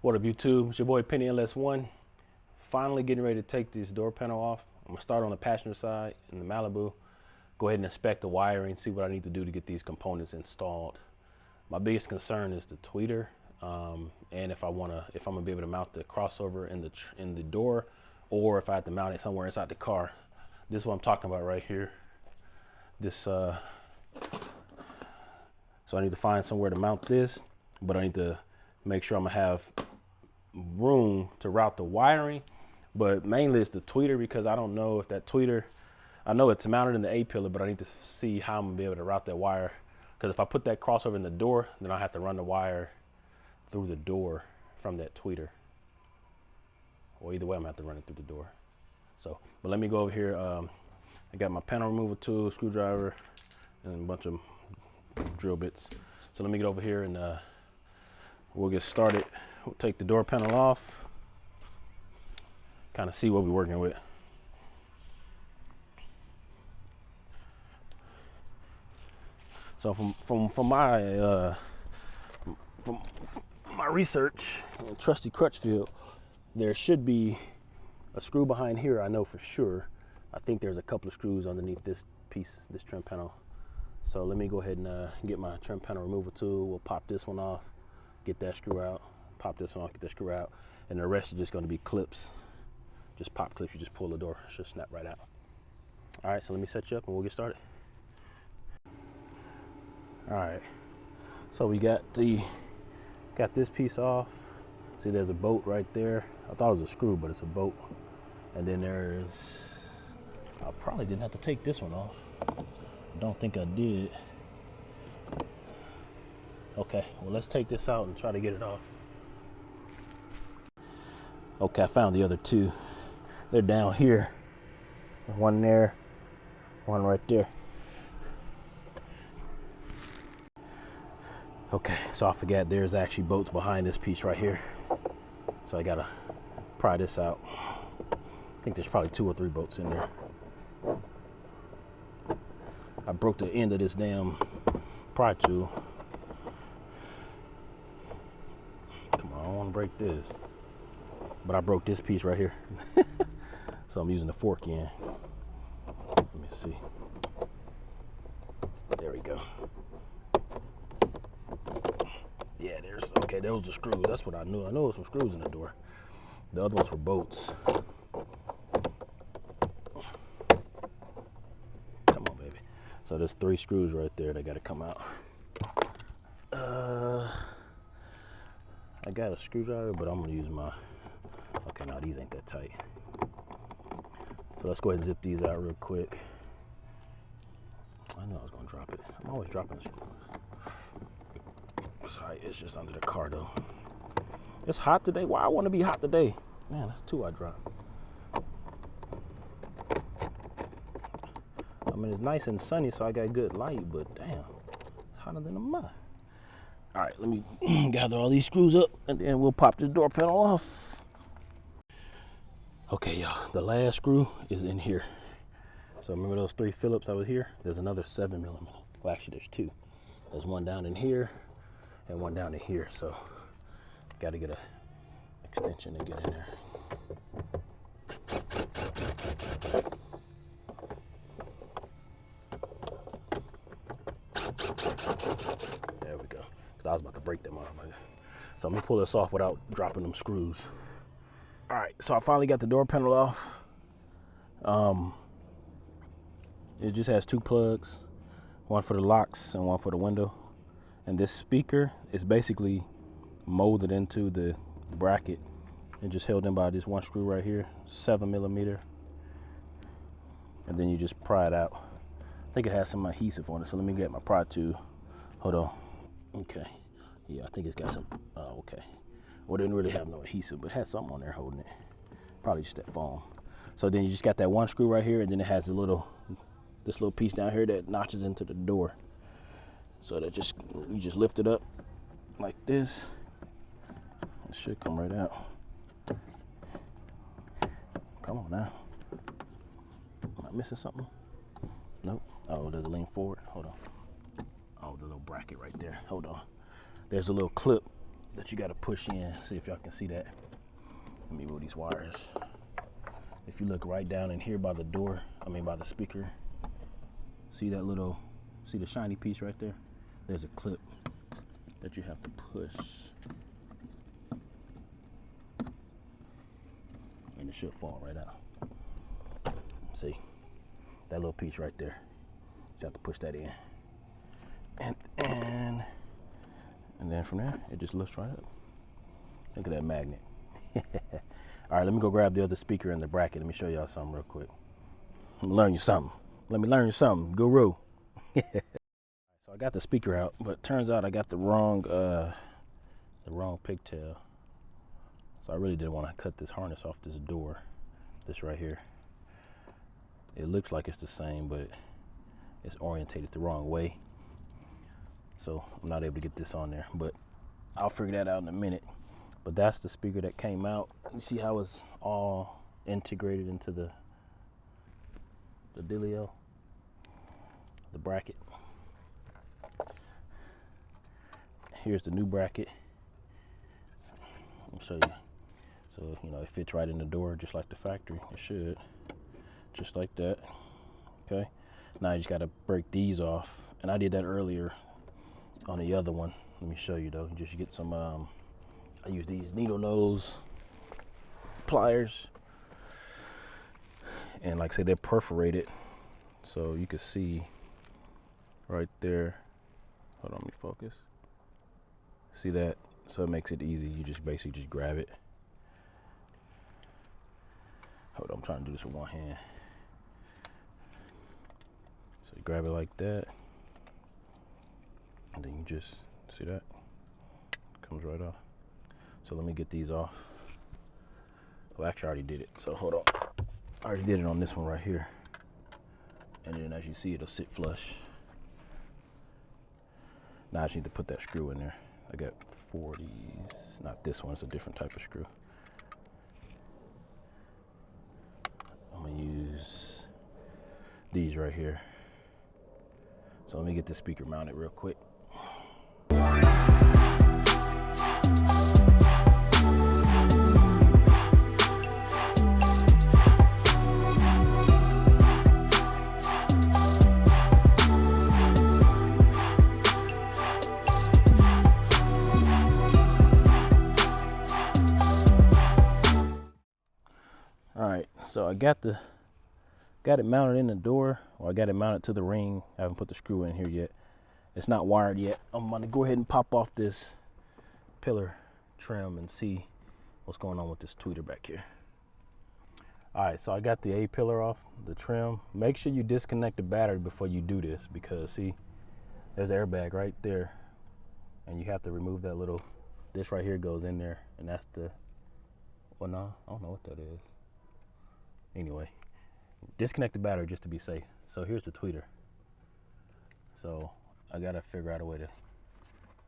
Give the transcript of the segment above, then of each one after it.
What up, YouTube? It's your boy Penny LS1. Finally getting ready to take this door panel off. I'm gonna start on the passenger side in the Malibu. Go ahead and inspect the wiring, see what I need to do to get these components installed. My biggest concern is the tweeter, and if I'm gonna be able to mount the crossover in the door, or if I have to mount it somewhere inside the car. This is what I'm talking about right here. So I need to find somewhere to mount this, but I need to make sure I'm gonna have room to route the wiring, but mainly it's the tweeter, because I don't know if that tweeter, I know it's mounted in the A-pillar, but I need to see how I'm gonna be able to route that wire, because if I put that crossover in the door, then I have to run the wire through the door from that tweeter, or either way I'm gonna have to run it through the door. So, but let me go over here. I got my panel removal tool, screwdriver, and a bunch of drill bits. So let me get over here and we'll get started. We'll take the door panel off, kind of see what we're working with. So from my research in trusty Crutchfield, there should be a screw behind here. I know for sure. I think there's a couple of screws underneath this piece, this trim panel. So let me go ahead and get my trim panel removal tool. We'll pop this one off, get that screw out, pop this one off, get that screw out, and the rest is just going to be clips. Just pop clips. You just pull the door, it should snap right out. All right, so let me set you up and we'll get started. All right, so we got this piece off. See, there's a bolt right there. I thought it was a screw, but it's a bolt. And then there's, I probably didn't have to take this one off. Don't think I did. Okay, well, let's take this out and try to get it off. Okay, I found the other two. They're down here. One there, one right there. Okay, so I forgot there's actually bolts behind this piece right here. So I gotta pry this out. I think there's probably 2 or 3 bolts in there. I broke the end of this damn pry tool. Come on, I don't want to break this. But I broke this piece right here. So I'm using the fork end. Let me see. There we go. Yeah, okay, there was the screws. That's what I knew. I know there was some screws in the door. The other ones were bolts. Come on, baby. So there's 3 screws right there that got to come out. I got a screwdriver, but I'm gonna use my, okay, no, these ain't that tight. So let's go ahead and zip these out real quick. I knew I was gonna drop it. I'm always dropping this. Sorry, it's just under the car though. It's hot today. Why I want to be hot today? Man, that's 2 I dropped. I mean, it's nice and sunny, so I got good light, but damn, it's hotter than a mud. All right, let me gather all these screws up, and then we'll pop this door panel off. Okay, y'all, the last screw is in here. So remember those 3 Phillips that was here? There's another 7mm. Well, actually, there's 2. There's one down in here and one down in here. So got to get a extension to get in there. There we go. Because I was about to break them off. So I'm gonna pull this off without dropping them screws. All right, so I finally got the door panel off. It just has 2 plugs, one for the locks and one for the window. And this speaker is basically molded into the bracket and just held in by this one screw right here, 7mm. And then you just pry it out. I think it has some adhesive on it, so let me get my pry tool. Hold on. Okay. Yeah, I think it's got some, okay. Well, it didn't really have no adhesive, but it had something on there holding it. Probably just that foam. So then you just got that one screw right here, and then it has this little piece down here that notches into the door. So that you just lift it up like this. It should come right out. Come on now. Am I missing something? Nope. Oh, there's a lean forward. Hold on. Oh, the little bracket right there. Hold on. There's a little clip that you got to push in. See if y'all can see that. Let me move these wires. If you look right down in here by the door, I mean by the speaker, see that little, see the shiny piece right there? There's a clip that you have to push. And it should fall right out. See, that little piece right there. You have to push that in. And then from there, it just lifts right up. Look at that magnet. All right, let me go grab the other speaker in the bracket. Let me show y'all something real quick. Let me learn you something. Let me learn you something, guru. So I got the speaker out, but it turns out I got the wrong pigtail. So I really didn't want to cut this harness off this door, this right here. It looks like it's the same, but it's orientated the wrong way. So I'm not able to get this on there, but I'll figure that out in a minute. But that's the speaker that came out. You see how it's all integrated into the dealio, the bracket. Here's the new bracket. I'll show you. So, you know, it fits right in the door just like the factory. It should. Just like that. Okay. Now you just got to break these off. And I did that earlier on the other one. Let me show you though. Just get some, I use these needle nose pliers. And like I said, they're perforated. So you can see right there. Hold on, let me focus. See that? So it makes it easy. You just basically just grab it. Hold on, I'm trying to do this with one hand. So you grab it like that. And then you just, see that? Comes right off. So let me get these off. Well, actually I already did it. So hold on. I already did it on this one right here. And then as you see, it'll sit flush. Now I just need to put that screw in there. I got 40s, not this one, it's a different type of screw. I'm gonna use these right here. So let me get the speaker mounted real quick. So I got it mounted in the door, or I got it mounted to the ring. I haven't put the screw in here yet. It's not wired yet. I'm gonna go ahead and pop off this pillar trim and see what's going on with this tweeter back here. All right, so I got the A pillar off the trim. Make sure you disconnect the battery before you do this, because see, there's an airbag right there, and you have to remove that little, this right here goes in there, and that's the, well, no, I don't know what that is. Anyway, disconnect the battery just to be safe. So here's the tweeter. So I gotta figure out a way to,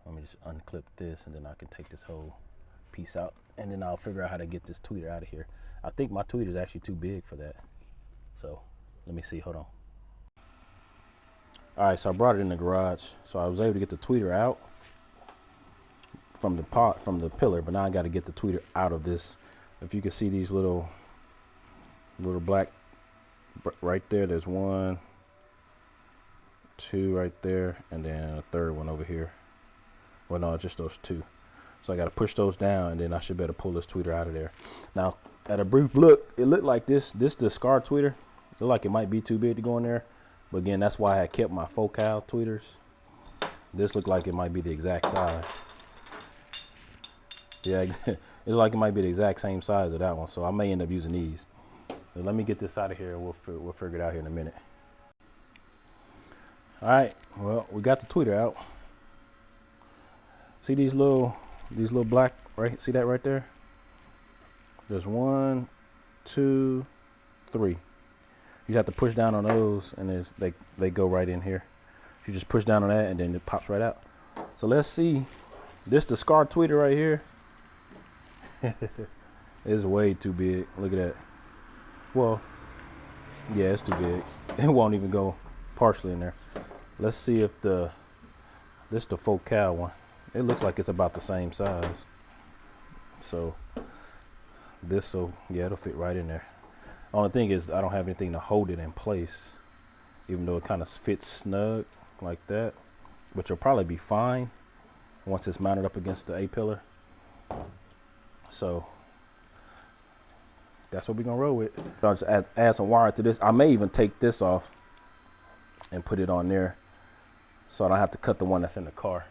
let me just unclip this, and then I can take this whole piece out, and then I'll figure out how to get this tweeter out of here. I think my tweeter is actually too big for that. So let me see, hold on. All right, so I brought it in the garage. So I was able to get the tweeter out from the pot, from the pillar, but now I got to get the tweeter out of this. If you can see these little black right there, there's 1, 2 right there, and then a third one over here. Well, no, it's just those 2. So I got to push those down, and then I should better pull this tweeter out of there. Now, at a brief look, it looked like this the Skar tweeter. It looked like it might be too big to go in there, but again, that's why I kept my Coaxial tweeters. This looked like it might be the exact size. Yeah, it looked like it might be the exact same size of that one, so I may end up using these. But let me get this out of here, and we'll figure it out here in a minute. All right, well, we got the tweeter out. See these little black, right? See that right there? There's 1, 2, 3. You have to push down on those, and they go right in here. You just push down on that, and then it pops right out. So let's see. This the Skar tweeter right here. It's way too big. Look at that. Well, yeah, it's too big. It won't even go partially in there. Let's see if this the Coaxial one. It looks like it's about the same size. So this, yeah, it'll fit right in there. Only thing is I don't have anything to hold it in place, even though it kind of fits snug like that, which will probably be fine once it's mounted up against the A-pillar. So that's what we're gonna roll with. I'll just add some wire to this. I may even take this off and put it on there, so I don't have to cut the one that's in the car.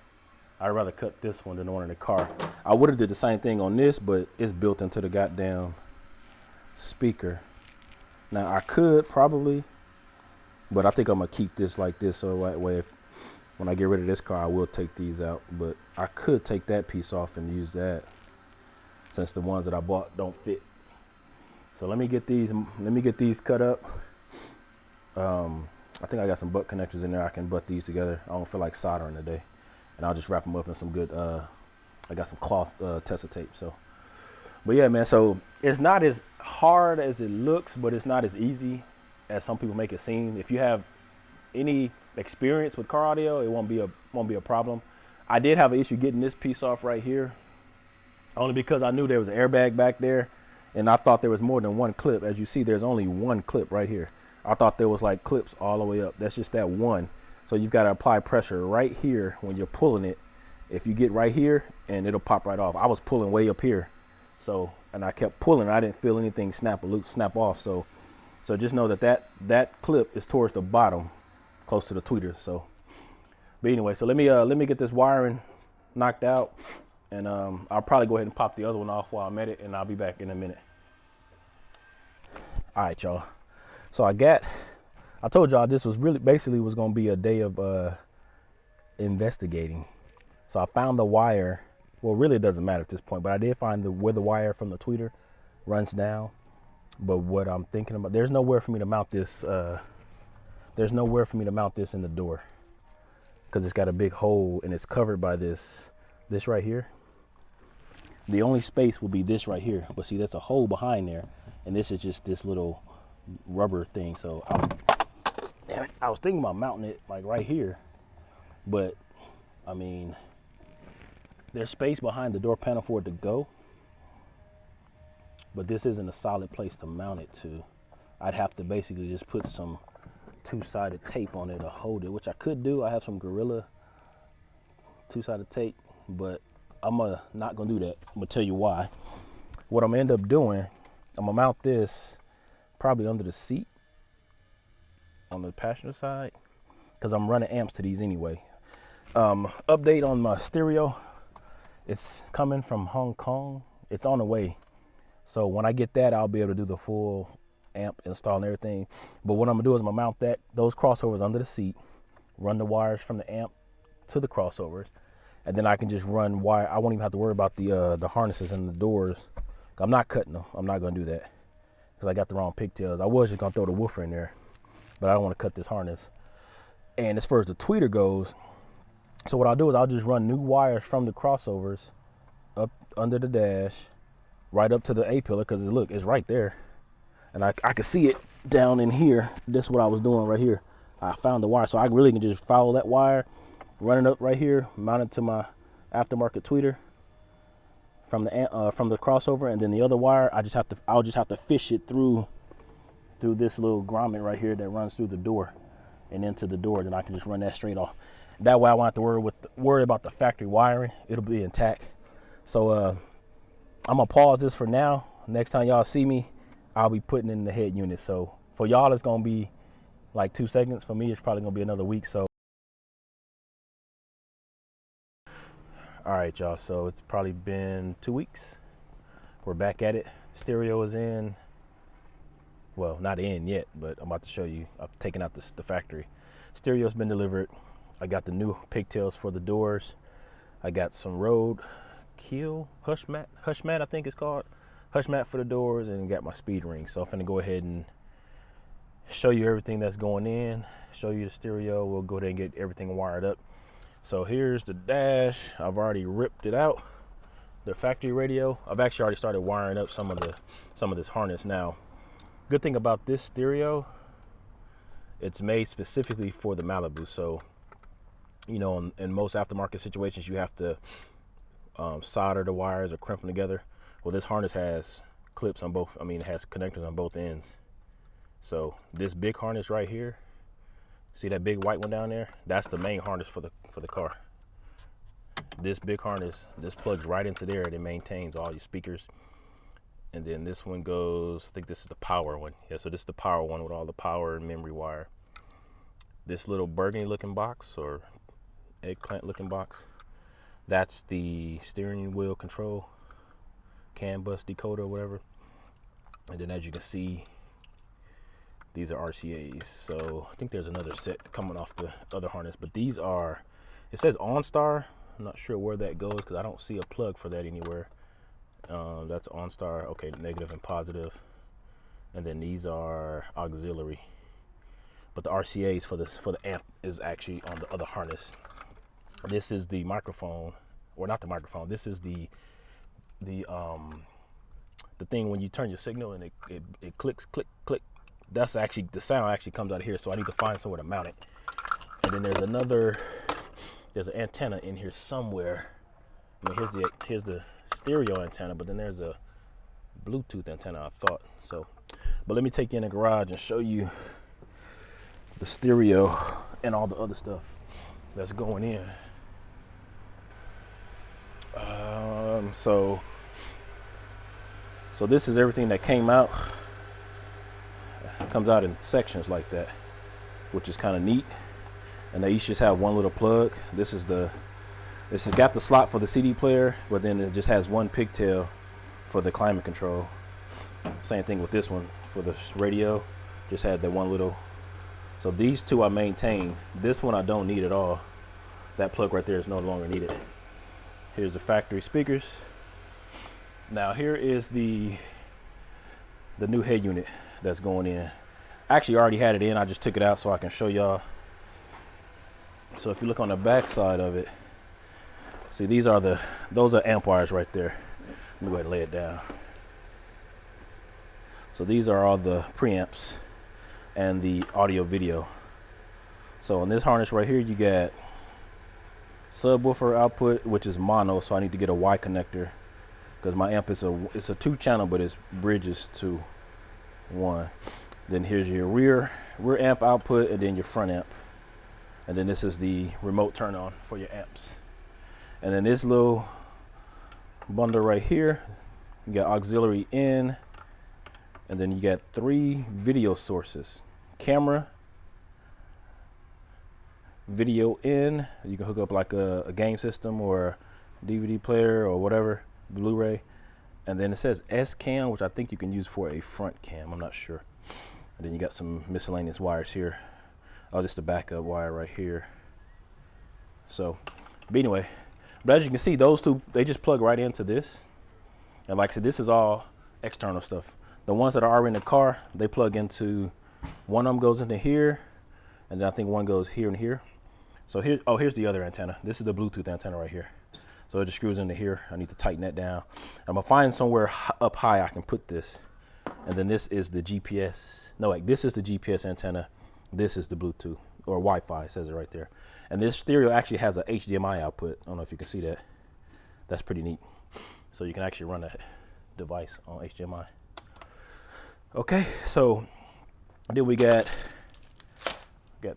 I'd rather cut this one than the one in the car. I would have did the same thing on this, but it's built into the goddamn speaker. Now I could probably, but I think I'm gonna keep this like this, so that way when I get rid of this car, I will take these out. But I could take that piece off and use that, since the ones that I bought don't fit. So let me get these cut up. I think I got some butt connectors in there. I can butt these together. I don't feel like soldering today, and I'll just wrap them up in some good. I got some cloth tester tape. So, but yeah, man. So it's not as hard as it looks, but it's not as easy as some people make it seem. If you have any experience with car audio, it won't be a problem. I did have an issue getting this piece off right here, only because I knew there was an airbag back there, and I thought there was more than one clip. As you see, there's only one clip right here. I thought there was like clips all the way up. That's just that one. So you've got to apply pressure right here when you're pulling it. If you get right here, and it'll pop right off. I was pulling way up here, so, and I kept pulling. I didn't feel anything snap off. So just know that clip is towards the bottom, close to the tweeter. So, but anyway, so let me get this wiring knocked out, and I'll probably go ahead and pop the other one off while I'm at it, and I'll be back in a minute. All right, y'all. So I told y'all this was basically was gonna be a day of investigating. So I found the wire. Well, really it doesn't matter at this point, but I did find where the wire from the tweeter runs down. But what I'm thinking about, there's nowhere for me to mount this. There's nowhere for me to mount this in the door, because it's got a big hole and it's covered by this right here. The only space will be this right here, but see, that's a hole behind there, and this is just this little rubber thing. So damn it, I was thinking about mounting it like right here, but I mean, there's space behind the door panel for it to go, but this isn't a solid place to mount it to. I'd have to basically just put some two-sided tape on it to hold it, which I could do. I have some Gorilla two-sided tape, but I'm not gonna do that. I'm gonna tell you why. What I'm gonna end up doing, I'm gonna mount this probably under the seat on the passenger side, because I'm running amps to these anyway. Update on my stereo. It's coming from Hong Kong. It's on the way. So when I get that, I'll be able to do the full amp install and everything. But what I'm gonna do is I'm gonna mount those crossovers under the seat, run the wires from the amp to the crossovers, and then I can just run wire. I won't even have to worry about the harnesses and the doors. I'm not cutting them. I'm not gonna do that because I got the wrong pigtails. I was just gonna throw the woofer in there, but I don't want to cut this harness. And as far as the tweeter goes, so what I'll do is I'll just run new wires from the crossovers up under the dash, right up to the A-pillar, because look, it's right there. And I can see it down in here. This is what I was doing right here. I found the wire, so I really can just follow that wire, run it up right here, mount it to my aftermarket tweeter from the crossover, and then the other wire, I'll just have to fish it through this little grommet right here that runs through the door and into the door. Then I can just run that straight off. That way I won't have to worry about the factory wiring. It'll be intact. So I'm gonna pause this for now. Next time y'all see me, I'll be putting in the head unit. So for y'all, it's gonna be like 2 seconds. For me, it's probably gonna be another week. So all right, y'all, so it's probably been 2 weeks. We're back at it. Stereo is in. Well, not in yet, but I'm about to show you. I've taken out the factory. Stereo's been delivered. I got the new pigtails for the doors. I got some roadkill hush mat, I think it's called. Hush mat for the doors, and got my speed ring. So I'm gonna go ahead and show you everything that's going in, show you the stereo. We'll go ahead and get everything wired up. So here's the dash. I've already ripped it out. The factory radio. I've actually already started wiring up some of this harness now. Good thing about this stereo, it's made specifically for the Malibu. So you know, in most aftermarket situations, you have to solder the wires or crimp them together. Well, this harness has clips on both, I mean, it has connectors on both ends. So this big harness right here, see that big white one down there? That's the main harness for the car. This big harness, this plugs right into there, and it maintains all your speakers. And then this one goes, I think this is the power one. Yeah, so this is the power one with all the power and memory wire. This little burgundy looking box, or eggplant looking box, that's the steering wheel control, CAN bus decoder or whatever. And then as you can see, these are RCAs. So I think there's another set coming off the other harness, but these are, it says OnStar. I'm not sure where that goes because I don't see a plug for that anywhere. That's OnStar, okay, negative and positive. And then these are auxiliary. But the RCAs for this, for the amp, is actually on the other harness. This is the microphone, or not the microphone. This is the thing when you turn your signal and it clicks, click, click. That's actually, the sound actually comes out of here. So I need to find somewhere to mount it. And then there's an antenna in here somewhere. I mean, here's the stereo antenna, but then there's a Bluetooth antenna, I thought. So, but let me take you in the garage and show you the stereo and all the other stuff that's going in. So this is everything that came out. It comes out in sections like that, which is kind of neat. And they each just have one little plug. This has got the slot for the CD player, but then it just has one pigtail for the climate control. Same thing with this one for the radio, just had that one little. So these two I maintain. This one I don't need at all. That plug right there is no longer needed. Here's the factory speakers. Now here is the new head unit that's going in. I actually already had it in, I just took it out so I can show y'all. So if you look on the back side of it, see, those are amp wires right there. Let me go ahead and lay it down. So these are all the preamps and the audio video. So on this harness right here, you got subwoofer output, which is mono, so I need to get a Y connector because my amp is a 2-channel, but it bridges to 1. Then here's your rear amp output, and then your front amp. And then this is the remote turn on for your amps. And then this little bundle right here, you got auxiliary in, and then you got 3 video sources: camera, video in. You can hook up like a game system or a DVD player or whatever, Blu-ray. And then it says S cam, which I think you can use for a front cam, I'm not sure. And then you got some miscellaneous wires here. Oh, just the backup wire right here. So, but anyway, but as you can see, those two, they just plug right into this. And like I said, this is all external stuff. The ones that are already in the car, they plug into, one of them goes into here, and then I think one goes here and here. So here, oh, here's the other antenna. This is the Bluetooth antenna right here. So it just screws into here. I need to tighten that down. I'm gonna find somewhere up high I can put this. And then this is the GPS. No, like this is the GPS antenna. This is the Bluetooth or Wi-Fi, it says it right there. And this stereo actually has a HDMI output. I don't know if you can see that. That's pretty neat. So you can actually run that device on HDMI. Okay, so then we got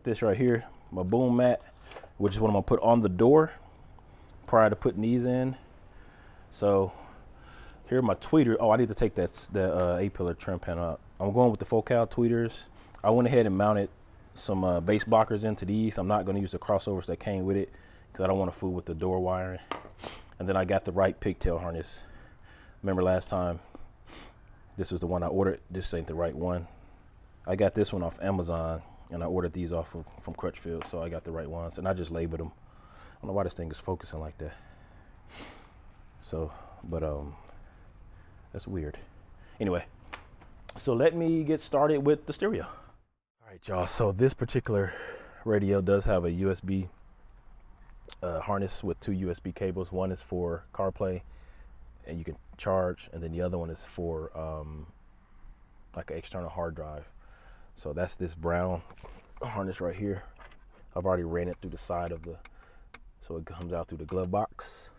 this right here, my boom mat, which is what I'm gonna put on the door prior to putting these in. So here are my tweeters. Oh, I need to take the A-pillar trim panel out. I'm going with the Coaxial tweeters. I went ahead and mounted some base blockers into these. I'm not going to use the crossovers that came with it because I don't want to fool with the door wiring. And then I got the right pigtail harness. Remember last time, this was the one I ordered. This ain't the right one. I got this one off Amazon, and I ordered these off from Crutchfield, so I got the right ones. And I just labeled them. I don't know why this thing is focusing like that. So, but that's weird. Anyway, so let me get started with the stereo. All right, y'all, so this particular radio does have a USB harness with 2 USB cables. One is for CarPlay, and you can charge, and then the other one is for like an external hard drive. So that's this brown harness right here. I've already ran it through the side of so it comes out through the glove box.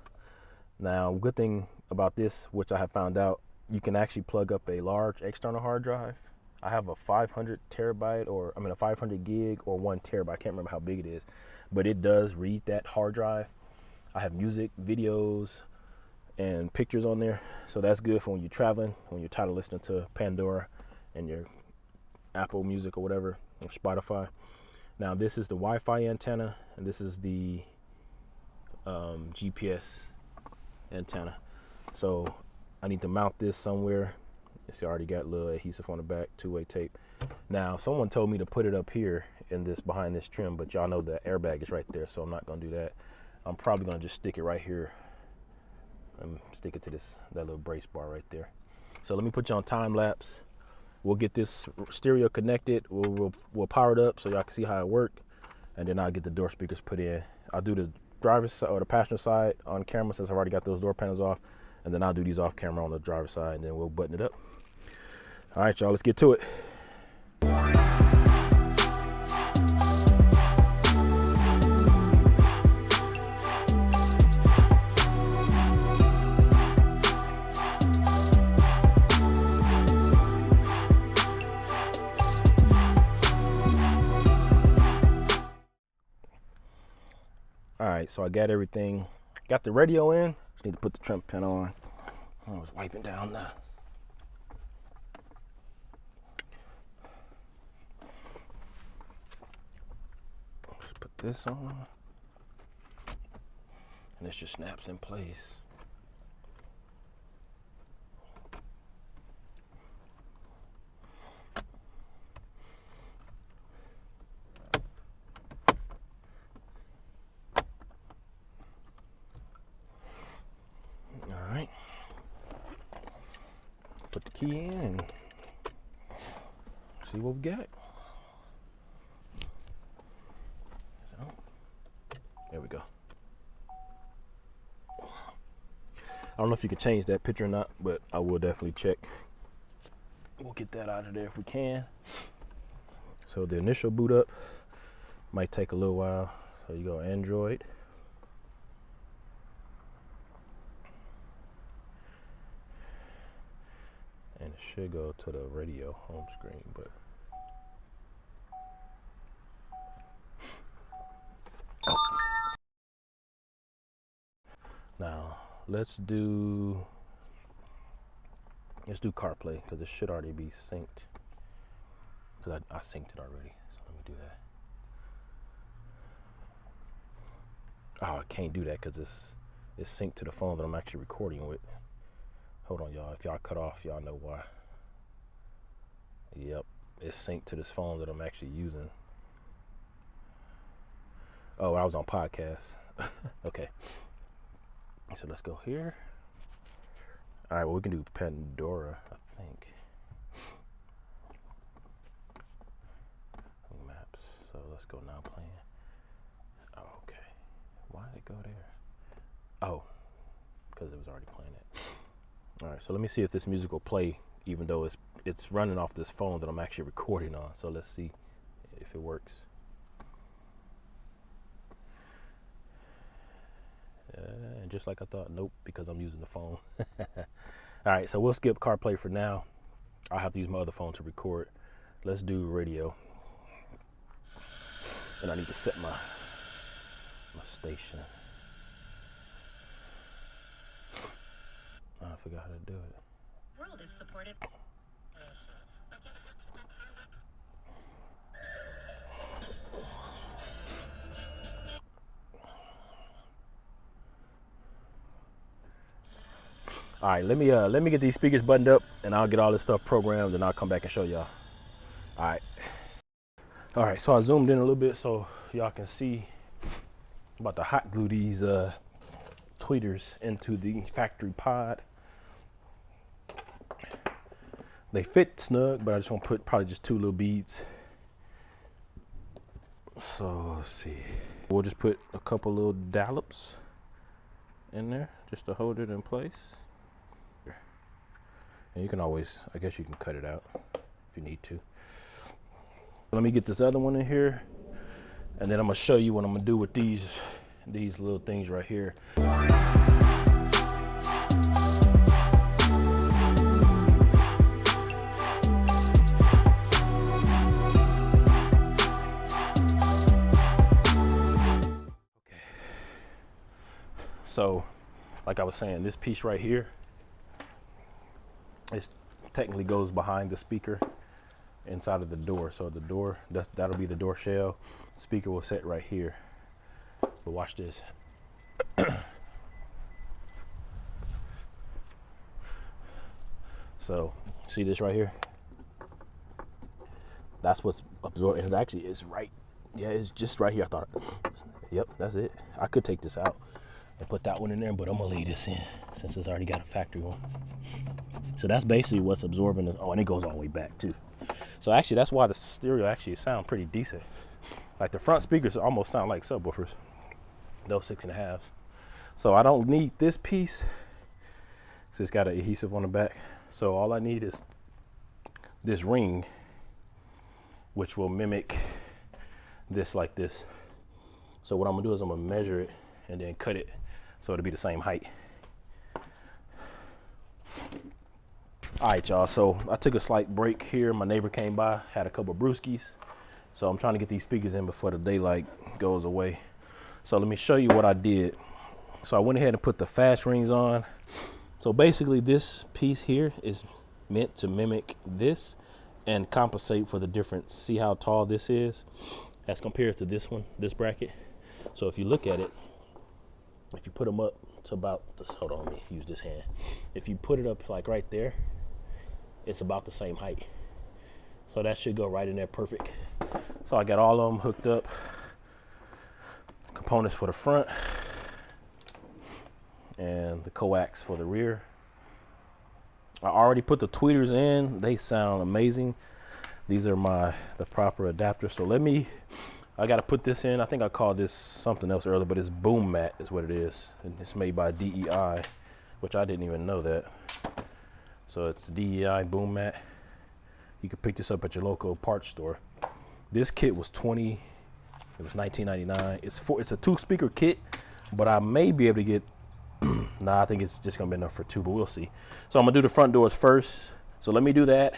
Now, good thing about this, which I have found out, you can actually plug up a large external hard drive. I have a 500 terabyte, or I mean a 500 gig or 1 terabyte. I can't remember how big it is, but it does read that hard drive. I have music, videos, and pictures on there, so that's good for when you're traveling, when you're tired of listening to Pandora and your Apple Music or whatever, or Spotify. Now this is the Wi-Fi antenna, and this is the GPS antenna. So I need to mount this somewhere. It's already got a little adhesive on the back, two-way tape. Now someone told me to put it up here in this, behind this trim, but y'all know the airbag is right there, so I'm not gonna do that. I'm probably gonna just stick it right here and stick it to that little brace bar right there. So let me put you on time lapse. We'll get this stereo connected. We'll power it up so y'all can see how it works, and then I'll get the door speakers put in. I'll do the driver's side or the passenger side on camera since I've already got those door panels off, and then I'll do these off camera on the driver's side, and then we'll button it up. All right, y'all, let's get to it. All right, so I got everything. Got the radio in. Just need to put the trim pin on. I was wiping down the. Just put this on, and this just snaps in place. Put the key in and see what we got. So, there we go. I don't know if you can change that picture or not, but I will definitely check. We'll get that out of there if we can. So the initial boot up might take a little while. So you go Android. And it should go to the radio home screen, but now let's do CarPlay, because it should already be synced, because I synced it already. So let me do that. Oh, I can't do that because it's synced to the phone that I'm actually recording with. Hold on, y'all. If y'all cut off, y'all know why. Yep, it's synced to this phone that I'm actually using. Oh, I was on podcast. Okay. So let's go here. All right, well, we can do Pandora, I think. Maps. So let's go now playing. Oh, okay. Why did it go there? Oh, because it was already playing it. All right, so let me see if this music will play, even though it's running off this phone that I'm actually recording on. So let's see if it works. And just like I thought, nope, because I'm using the phone. All right, so we'll skip CarPlay for now. I'll have to use my other phone to record. Let's do radio. And I need to set my station. I forgot how to do it. World is supported. All right, let me get these speakers buttoned up, and I'll get all this stuff programmed, and I'll come back and show y'all. All right, so I zoomed in a little bit so y'all can see. I'm about to hot glue these tweeters into the factory pod. They fit snug, but I just want to put probably just 2 little beads. So let's see. We'll just put a couple little dollops in there just to hold it in place. And you can always, I guess you can cut it out if you need to. Let me get this other one in here, and then I'm gonna show you what I'm gonna do with these these little things right here. So, like I was saying, this piece right here, it technically goes behind the speaker inside of the door. So the door, that'll be the door shell. Speaker will sit right here. But watch this. So, see this right here? That's what's absorbed. And it's right. Yeah, it's just right here. I thought, yep, that's it. I could take this out and put that one in there, but I'm gonna leave this in since it's already got a factory one. So that's basically what's absorbing this. Oh, and it goes all the way back too. So actually, that's why the stereo actually sound pretty decent. Like the front speakers almost sound like subwoofers, those 6.5s. So I don't need this piece, so it's got an adhesive on the back. So all I need is this ring, which will mimic this like this. So what I'm gonna do is I'm gonna measure it and then cut it so it'll be the same height. All right, y'all, so I took a slight break here. My neighbor came by, had a couple brewskis. So I'm trying to get these speakers in before the daylight goes away. So let me show you what I did. So I went ahead and put the fast rings on. So basically this piece here is meant to mimic this and compensate for the difference. See how tall this is as compared to this one, this bracket. So if you look at it, if you put them up to about this, hold on, let me use this hand. If you put it up like right there, it's about the same height. So that should go right in there perfect. So I got all of them hooked up. Components for the front and the coax for the rear. I already put the tweeters in. They sound amazing. These are the proper adapters. So I got to put this in. I think I called this something else earlier, but it's boom mat is what it is. And it's made by DEI, which I didn't even know that. So it's DEI boom mat. You can pick this up at your local parts store. This kit was $19.99. It's a 2-speaker kit, but I may be able to get, nah, I think it's just gonna be enough for 2, but we'll see. So I'm gonna do the front doors first. So let me do that,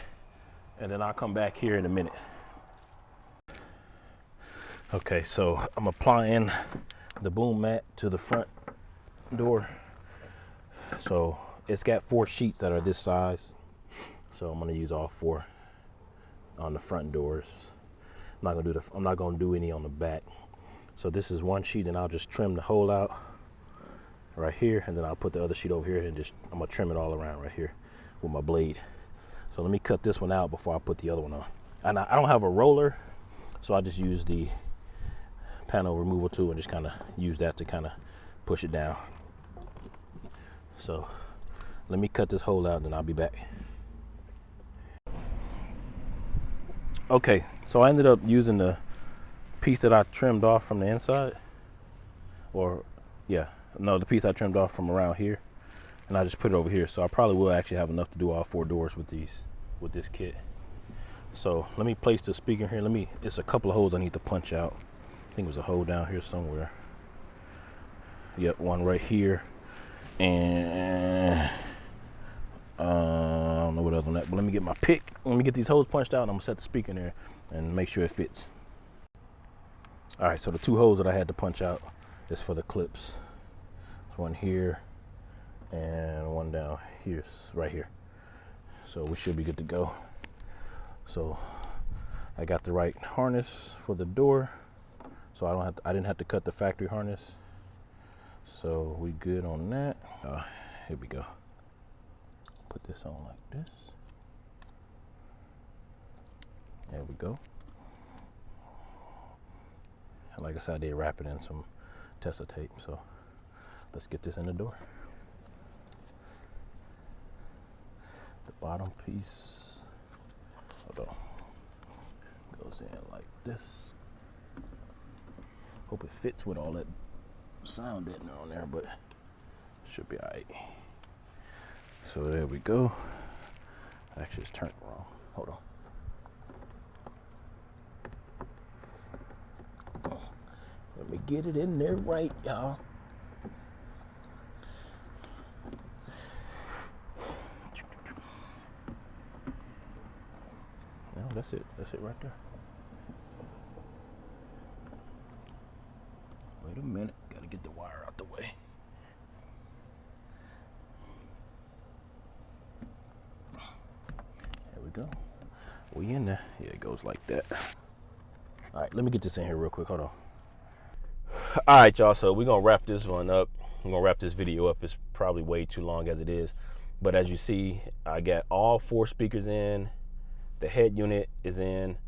and then I'll come back here in a minute. Okay, so I'm applying the boom mat to the front door. So it's got 4 sheets that are this size. So I'm gonna use all 4 on the front doors. I'm not gonna do any on the back. So this is 1 sheet, and I'll just trim the hole out right here, and then I'll put the other sheet over here, and I'm gonna trim it all around right here with my blade. So let me cut this one out before I put the other one on. And I don't have a roller, so I just use the panel removal tool and just kind of use that to kind of push it down. So let me cut this hole out, and then I'll be back. Okay, so I ended up using the piece that I trimmed off from the inside, the piece I trimmed off from around here, and I just put it over here. So I probably will actually have enough to do all 4 doors with this kit. So let me place the speaker here. It's a couple of holes I need to punch out. I think there's a hole down here somewhere. Yep, one right here, and I don't know what other one that, but let me get my pick. Let me get these holes punched out, and I'm gonna set the speaker in there and make sure it fits. All right, so the 2 holes that I had to punch out is for the clips. There's one here and one down here, right here. So we should be good to go. So I got the right harness for the door, so I didn't have to cut the factory harness. So we good on that. Here we go. Put this on like this. There we go. And like I said, I did wrap it in some Tessa tape. So let's get this in the door. The bottom piece, hold on, goes in like this. Hope it fits with all that sound in on there, but should be all right. So there we go. Actually, it's turned wrong. Hold on. Let me get it in there right, y'all. No, that's it. That's it right there. Wait a minute. Gotta get the wire out the way. There we go. We in there. Yeah, it goes like that. All right, let me get this in here real quick. Hold on. All right, y'all. So we're gonna wrap this one up. I'm gonna wrap this video up. It's probably way too long as it is. But as you see, I got all 4 speakers in. The head unit is in.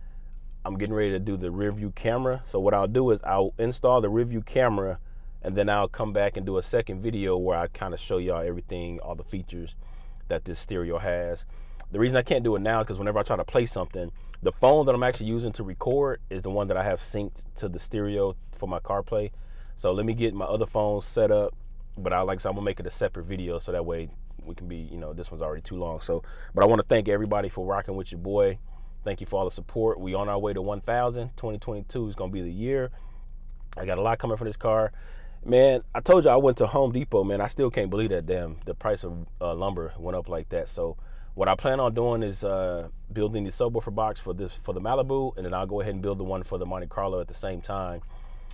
I'm getting ready to do the rear view camera. So what I'll do is I'll install the rear view camera, and then I'll come back and do a second video where I kind of show y'all everything, all the features that this stereo has. The reason I can't do it now is because whenever I try to play something, the phone that I'm actually using to record is the one that I have synced to the stereo for my CarPlay. So let me get my other phone set up, but like I said, I'm gonna make it a separate video so that way we can be, you know, this one's already too long. So, but I want to thank everybody for rocking with your boy. Thank you for all the support. We on our way to 1,000. 2022 is gonna be the year. I got a lot coming from this car. Man, I told you I went to Home Depot, man. I still can't believe that the price of lumber went up like that. So what I plan on doing is building the subwoofer box for the Malibu, and then I'll go ahead and build the one for the Monte Carlo at the same time.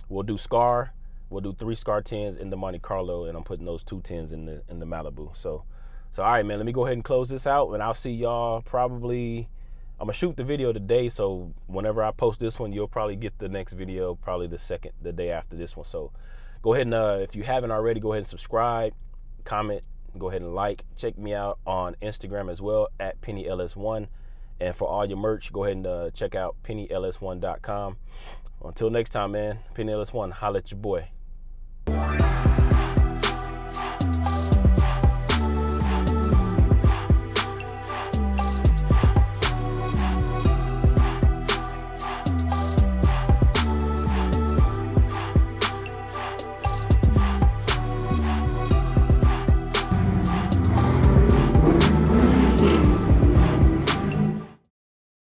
We'll do Skar. We'll do 3 Skar 10s in the Monte Carlo, and I'm putting those 2 10s in the Malibu. So all right, man. Let me go ahead and close this out, and I'll see y'all probably. I'm gonna shoot the video today, so whenever I post this one, you'll probably get the next video probably the day after this one. So go ahead and if you haven't already, go ahead and subscribe, comment, go ahead and like. Check me out on Instagram as well at PennyLS1, and for all your merch, go ahead and check out PennyLS1.com. Until next time, man. PennyLS1, holla at your boy.